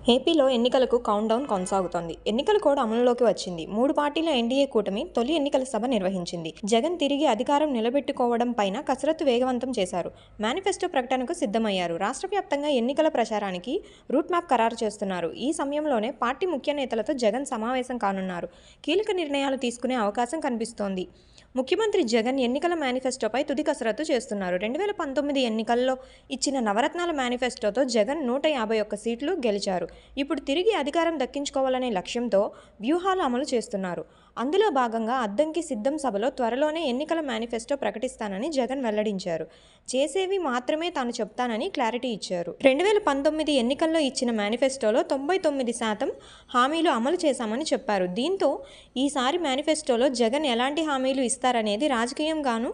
ఏపీలో ఎన్నికలకు కౌంట్డౌన్ కొనసాగుతోంది. ఎన్నికల కోడ్ అమలులోకి వచ్చింది. 3 పార్టీల ఎన్డీఏ కూటమి తొలి ఎన్నికల సభ నిర్వహించింది. జగన్ తిరిగి అధికారం నిలబెట్టుకోవడం పైన కసరత్తు వేగవంతం చేశారు. మేనిఫెస్టో ప్రకటనకు సిద్ధమయ్యారు. రాష్ట్ర వ్యాప్తంగా ఎన్నికల ప్రచారానికి రూట్ మ్యాప్ ఖరారు చేస్తున్నారు. ఈ సమయంలోనే పార్టీ ముఖ్య నేతలతో జగన్ సమావేశం కానున్నారు. కీలక నిర్ణయాలు తీసుకునే అవకాశం కనిపిస్తోంది. ముఖ్యమంత్రి జగన్ ఎన్నికల మేనిఫెస్టోపై తుది కసరత్తు చేస్తున్నారు. 2019 ఎన్నికల్లో ఇచ్చిన నవరత్నాల మేనిఫెస్టోతో జగన్ 151 సీట్లు గెలిచారు. ఇప్పుడు తిరిగి అధికారం దక్కించుకోవాలనే లక్ష్యంతో వ్యూహాలు అమలు చేస్తున్నారు. అందులో భాగంగా అద్దంకి సిద్ధం సభలో త్వరలోనే ఎన్నికల మేనిఫెస్టో ప్రకటిస్తానని జగన్ వెల్లడించారు. చేసేవి మాత్రమే తాను చెప్తానని క్లారిటీ ఇచ్చారు. 2019 ఎన్నికల్లో ఇచ్చిన మేనిఫెస్టోలో 99% హామీలు అమలు చేశామని చెప్పారు. దీంతో ఈసారి మేనిఫెస్టోలో జగన్ ఎలాంటి హామీలు ఇస్తారనేది రాజకీయంగానూ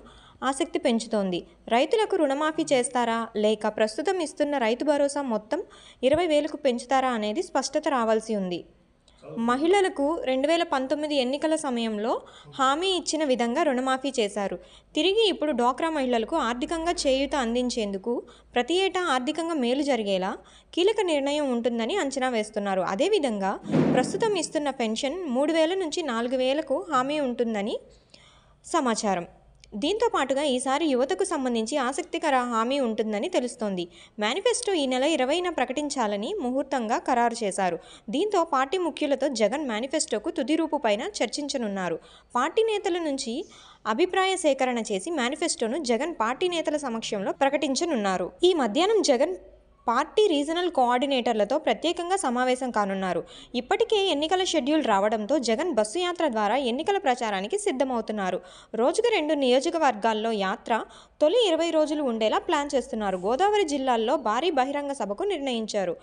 ఆసక్తి పెంచుతోంది. రైతులకు రుణమాఫీ చేస్తారా, లేక ప్రస్తుతం ఇస్తున్న రైతు భరోసా మొత్తం 20,000కు పెంచుతారా అనేది స్పష్టత రావాల్సి ఉంది. మహిళలకు 2019 ఎన్నికల సమయంలో హామీ ఇచ్చిన విధంగా రుణమాఫీ చేశారు. తిరిగి ఇప్పుడు డ్వాక్రా మహిళలకు ఆర్థికంగా చేయూత అందించేందుకు ప్రతి ఏటా ఆర్థికంగా మేలు జరిగేలా కీలక నిర్ణయం ఉంటుందని అంచనా వేస్తున్నారు. అదేవిధంగా ప్రస్తుతం ఇస్తున్న పెన్షన్ 3,000 నుంచి 4,000కు హామీ ఉంటుందని సమాచారం. దీంతో పాటుగా ఈసారి యువతకు సంబంధించి ఆసక్తికర హామీ ఉంటుందని తెలుస్తోంది. మేనిఫెస్టో ఈ నెల 20న ప్రకటించాలని ముహూర్తంగా ఖరారు చేశారు. దీంతో పార్టీ ముఖ్యులతో జగన్ మేనిఫెస్టోకు తుది రూపు పైన చర్చించనున్నారు. పార్టీ నేతల నుంచి అభిప్రాయ సేకరణ చేసి మేనిఫెస్టోను జగన్ పార్టీ నేతల సమక్షంలో ప్రకటించనున్నారు. ఈ మధ్యాహ్నం జగన్ పార్టీ రీజనల్ కోఆర్డినేటర్లతో ప్రత్యేకంగా సమావేశం కానున్నారు. ఇప్పటికే ఎన్నికల షెడ్యూల్ రావడంతో జగన్ బస్సు యాత్ర ద్వారా ఎన్నికల ప్రచారానికి సిద్ధమవుతున్నారు. రోజుకు 2 నియోజకవర్గాల్లో యాత్ర తొలి 20 రోజులు ఉండేలా ప్లాన్ చేస్తున్నారు. గోదావరి జిల్లాల్లో భారీ బహిరంగ సభకు నిర్ణయించారు.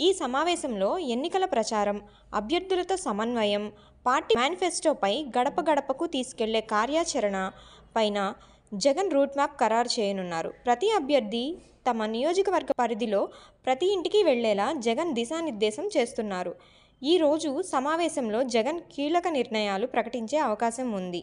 ఈ సమావేశంలో ఎన్నికల ప్రచారం, అభ్యర్థులతో సమన్వయం, పార్టీ మేనిఫెస్టోపై గడప గడపకు తీసుకెళ్లే కార్యాచరణ పైన జగన్ రూట్ మ్యాప్ ఖరారు చేయనున్నారు. ప్రతి అభ్యర్థి తమ నియోజకవర్గ పరిధిలో ప్రతి ఇంటికి వెళ్లేలా జగన్ దిశానిర్దేశం చేస్తున్నారు. ఈ రోజు సమావేశంలో జగన్ కీలక నిర్ణయాలు ప్రకటించే అవకాశం ఉంది.